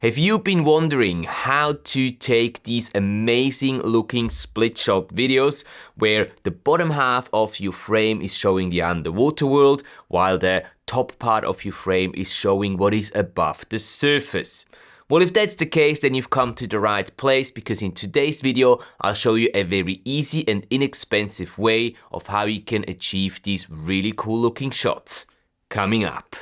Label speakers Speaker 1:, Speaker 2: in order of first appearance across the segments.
Speaker 1: Have you been wondering how to take these amazing looking split shot videos where the bottom half of your frame is showing the underwater world while the top part of your frame is showing what is above the surface? Well, if that's the case, then you've come to the right place, because in today's video I'll show you a very easy and inexpensive way of how you can achieve these really cool looking shots. Coming up.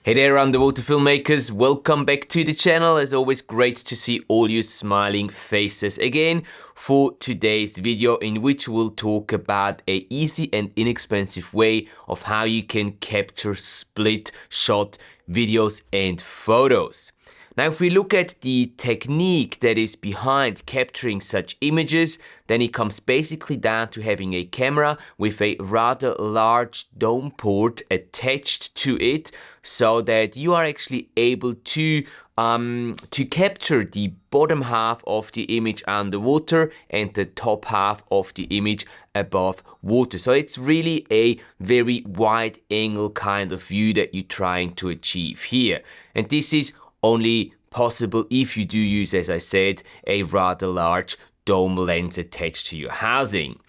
Speaker 1: Hey there underwater filmmakers, welcome back to the channel. As always, great to see all your smiling faces again for today's video, in which we'll talk about an easy and inexpensive way of how you can capture split shot videos and photos. Now, if we look at the technique that is behind capturing such images, then it comes basically down to having a camera with a rather large dome port attached to it, so that you are actually able to capture the bottom half of the image underwater and the top half of the image above water. So it's really a very wide angle kind of view that you're trying to achieve here. And this is only possible if you do use, as I said, a rather large dome lens attached to your housing.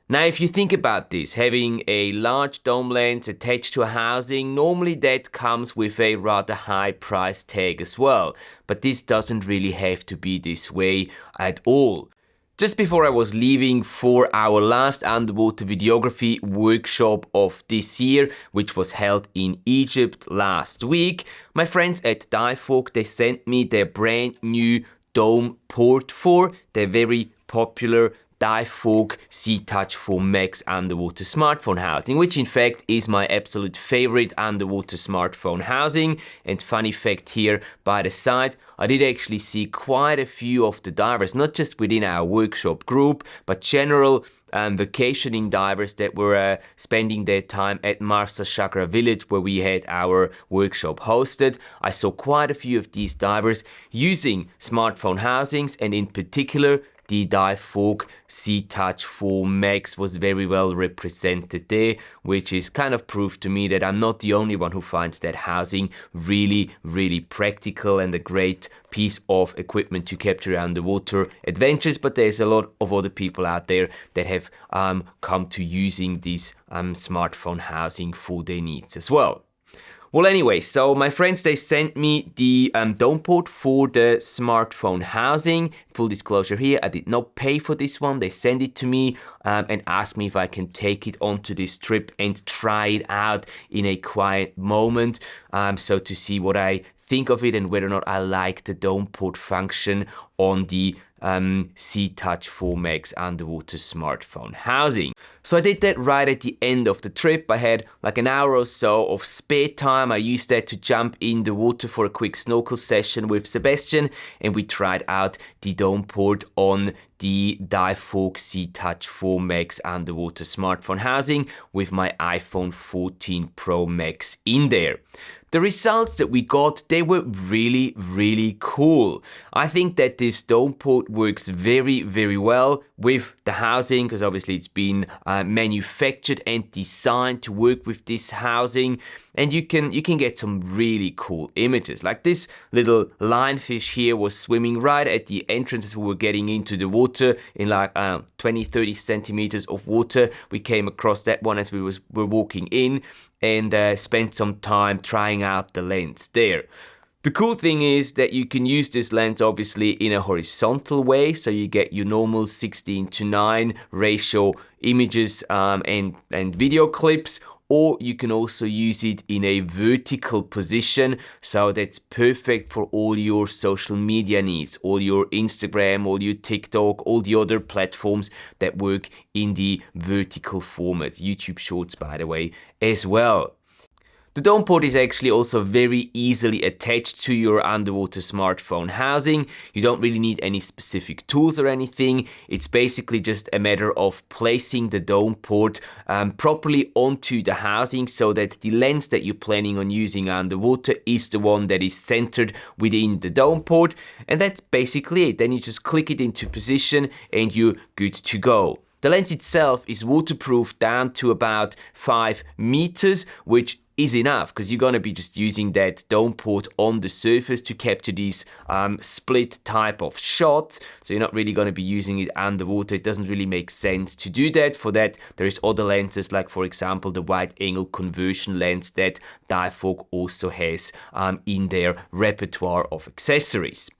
Speaker 1: Now, if you think about this, having a large dome lens attached to a housing, normally that comes with a rather high price tag as well. But this doesn't really have to be this way at all. Just before I was leaving for our last underwater videography workshop of this year, which was held in Egypt last week, my friends at Divevolk, they sent me their brand new Dome Port for their very popular Divevolk SeaTouch 4 Max underwater smartphone housing, which in fact is my absolute favorite underwater smartphone housing. And funny fact here by the side, I did actually see quite a few of the divers, not just within our workshop group, but general vacationing divers that were spending their time at Marsa Chakra village, where we had our workshop hosted. I saw quite a few of these divers using smartphone housings, and in particular the Divevolk SeaTouch 4 Max was very well represented there, which is kind of proof to me that I'm not the only one who finds that housing really, really practical and a great piece of equipment to capture underwater adventures. But there's a lot of other people out there that have come to using this smartphone housing for their needs as well. Well, anyway, so my friends, they sent me the dome port for the smartphone housing. Full disclosure here, I did not pay for this one. They sent it to me and asked me if I can take it onto this trip and try it out in a quiet moment. So to see what I think of it and whether or not I like the dome port function on the SeaTouch 4 Max underwater smartphone housing. So I did that right at the end of the trip. I had like an hour or so of spare time. I used that to jump in the water for a quick snorkel session with Sebastian, and we tried out the dome port on the Divevolk SeaTouch 4 Max underwater smartphone housing with my iPhone 14 Pro Max in there. The results that we got, they were really, really cool. I think that this dome port works very, very well with the housing, because obviously it's been manufactured and designed to work with this housing. And you can get some really cool images. Like this little lionfish here was swimming right at the entrance as we were getting into the water in like 20-30 centimeters of water. We came across that one as we were walking in, and spent some time trying out the lens there. The cool thing is that you can use this lens obviously in a horizontal way, so you get your normal 16:9 ratio images and video clips, or you can also use it in a vertical position, so that's perfect for all your social media needs, all your Instagram, all your TikTok, all the other platforms that work in the vertical format. YouTube Shorts, by the way, as well. The dome port is actually also very easily attached to your underwater smartphone housing. You don't really need any specific tools or anything. It's basically just a matter of placing the dome port properly onto the housing so that the lens that you're planning on using underwater is the one that is centered within the dome port. And that's basically it. Then you just click it into position and you're good to go. The lens itself is waterproof down to about 5 meters, which is enough because you're going to be just using that dome port on the surface to capture these split type of shots. So you're not really going to be using it underwater. It doesn't really make sense to do that. For that, there is other lenses like, for example, the wide angle conversion lens that Divevolk also has in their repertoire of accessories.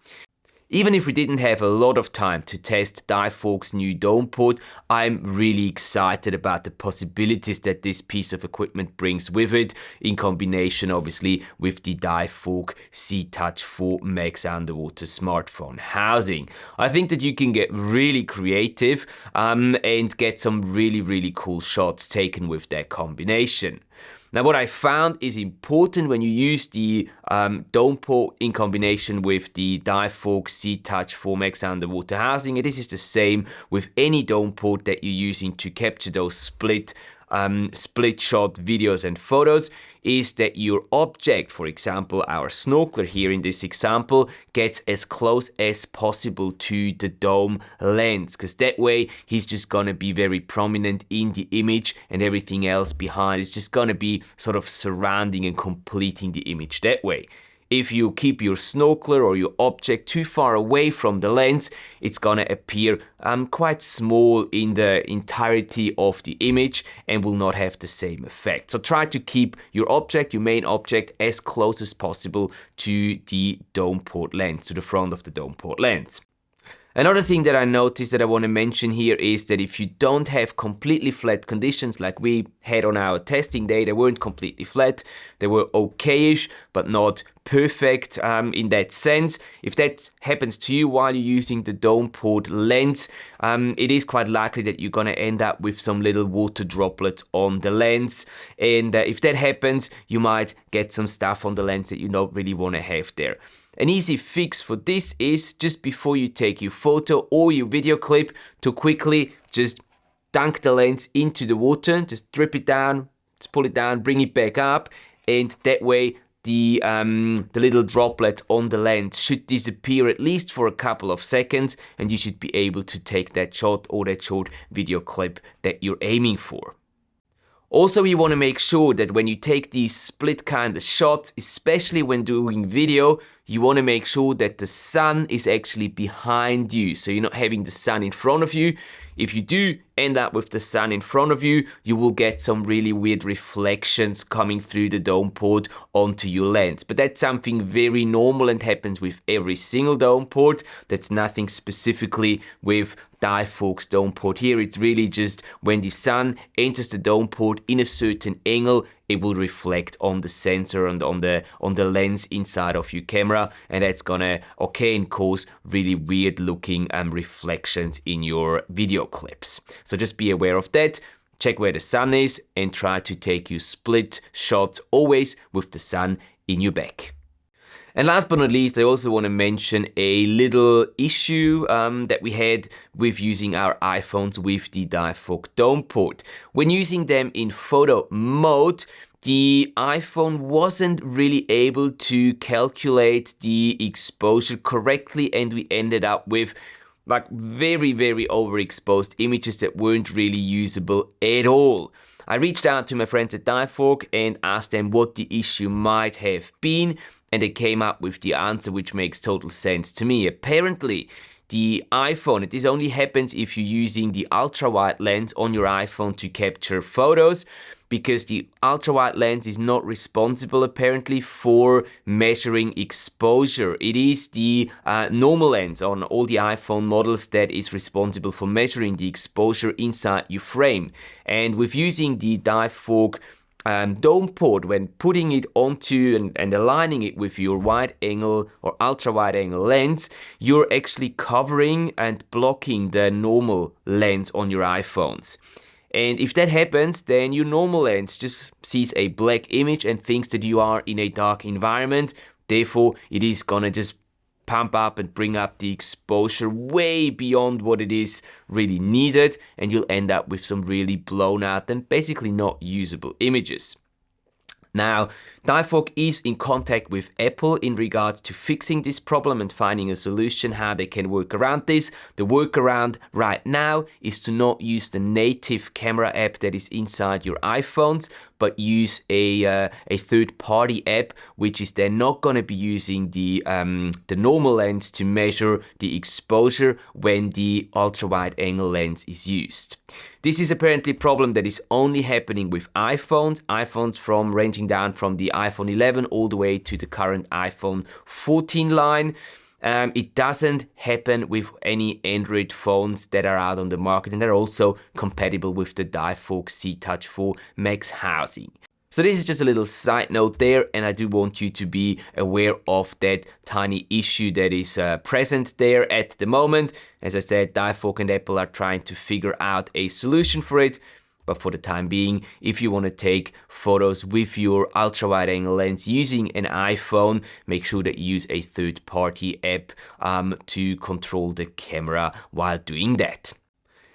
Speaker 1: Even if we didn't have a lot of time to test Divevolk's new dome port, I'm really excited about the possibilities that this piece of equipment brings with it, in combination obviously with the Divevolk SeaTouch 4 Max underwater smartphone housing. I think that you can get really creative and get some really cool shots taken with that combination. Now, what I found is important when you use the dome port in combination with the Divevolk SeaTouch 4 Max underwater housing, and this is the same with any dome port that you're using to capture those split shot videos and photos, is that your object, for example our snorkeler here in this example, gets as close as possible to the dome lens, because that way he's just gonna be very prominent in the image and everything else behind is just gonna be sort of surrounding and completing the image that way. If you keep your snorkeler or your object too far away from the lens, it's gonna appear quite small in the entirety of the image and will not have the same effect. So try to keep your object, your main object, as close as possible to the dome port lens, to the front of the dome port lens. Another thing that I noticed that I want to mention here is that if you don't have completely flat conditions like we had on our testing day, they weren't completely flat, they were okayish, but not perfect in that sense. If that happens to you while you're using the dome port lens, it is quite likely that you're going to end up with some little water droplets on the lens. And if that happens, you might get some stuff on the lens that you don't really want to have there. An easy fix for this is just before you take your photo or your video clip to quickly just dunk the lens into the water, just drip it down, just pull it down, bring it back up, and that way the little droplets on the lens should disappear at least for a couple of seconds, and you should be able to take that shot or that short video clip that you're aiming for. Also, you want to make sure that when you take these split kind of shots, especially when doing video, you want to make sure that the sun is actually behind you. So you're not having the sun in front of you. If you do end up with the sun in front of you, you will get some really weird reflections coming through the dome port onto your lens. But that's something very normal and happens with every single dome port. That's nothing specifically with Divevolk's dome port here. It's really just when the sun enters the dome port in a certain angle, it will reflect on the sensor and on the lens inside of your camera, and that's gonna cause really weird looking reflections in your video clips. So just be aware of that. Check where the sun is and try to take your split shots always with the sun in your back. And last but not least, I also want to mention a little issue that we had with using our iPhones with the Divevolk Dome Port. When using them in photo mode, the iPhone wasn't really able to calculate the exposure correctly, and we ended up with like very overexposed images that weren't really usable at all. I reached out to my friends at Divevolk and asked them what the issue might have been, and they came up with the answer, which makes total sense to me. Apparently, the iPhone, this only happens if you're using the ultra-wide lens on your iPhone to capture photos, because the ultra-wide lens is not responsible apparently for measuring exposure. It is the normal lens on all the iPhone models that is responsible for measuring the exposure inside your frame. And with using the Divevolk dome port, when putting it onto and aligning it with your wide angle or ultra wide angle lens, you're actually covering and blocking the normal lens on your iPhones. And if that happens, then your normal lens just sees a black image and thinks that you are in a dark environment. Therefore, it is gonna just pump up and bring up the exposure way beyond what it is really needed, and you'll end up with some really blown out and basically not usable images. Now, Divevolk is in contact with Apple in regards to fixing this problem and finding a solution how they can work around this. The workaround right now is to not use the native camera app that is inside your iPhones, but use a third-party app, which is then not going to be using the normal lens to measure the exposure when the ultra-wide-angle lens is used. This is apparently a problem that is only happening with iPhones from ranging down from the iPhone 11 all the way to the current iPhone 14 line. It doesn't happen with any Android phones that are out on the market, and they're also compatible with the Divevolk SeaTouch for Max housing. So this is just a little side note there, and I do want you to be aware of that tiny issue that is present there at the moment. As I said, Divevolk and Apple are trying to figure out a solution for it. But for the time being, if you want to take photos with your ultra-wide-angle lens using an iPhone, make sure that you use a third-party app to control the camera while doing that.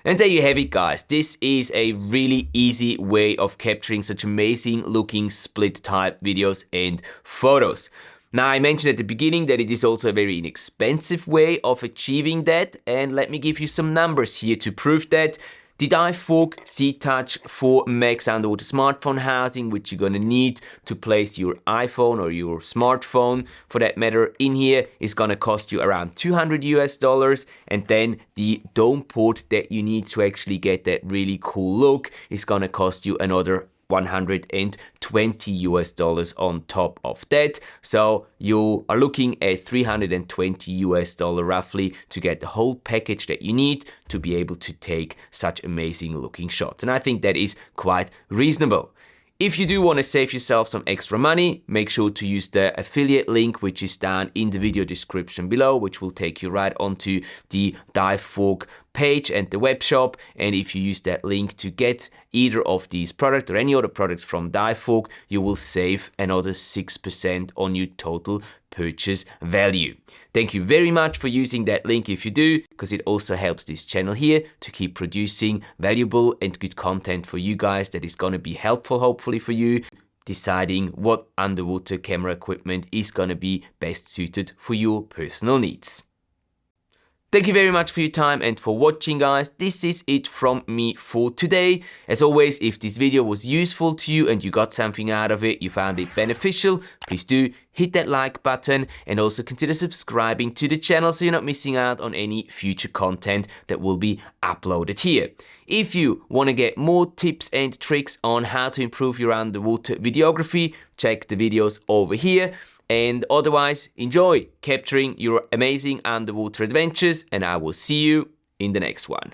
Speaker 1: And there you have it, guys. This is a really easy way of capturing such amazing looking split type videos and photos. Now, I mentioned at the beginning that it is also a very inexpensive way of achieving that, and let me give you some numbers here to prove that. The Divevolk SeaTouch for Max underwater smartphone housing, which you're gonna need to place your iPhone or your smartphone, for that matter, in here, is gonna cost you around $200 US, and then the dome port that you need to actually get that really cool look is gonna cost you another $120 US on top of that. So you are looking at $320 US roughly to get the whole package that you need to be able to take such amazing looking shots. And I think that is quite reasonable. If you do want to save yourself some extra money, make sure to use the affiliate link, which is down in the video description below, which will take you right onto the Divevolk page and the web shop. And if you use that link to get either of these products or any other products from Divevolk, you will save another 6% on your total purchase value. Thank you very much for using that link if you do, because it also helps this channel here to keep producing valuable and good content for you guys that is going to be helpful, hopefully, for you deciding what underwater camera equipment is going to be best suited for your personal needs. Thank you very much for your time and for watching, guys. This is it from me for today. As always, if this video was useful to you and you got something out of it, you found it beneficial, please do hit that like button and also consider subscribing to the channel so you're not missing out on any future content that will be uploaded here. If you want to get more tips and tricks on how to improve your underwater videography, check the videos over here. And otherwise, enjoy capturing your amazing underwater adventures, and I will see you in the next one.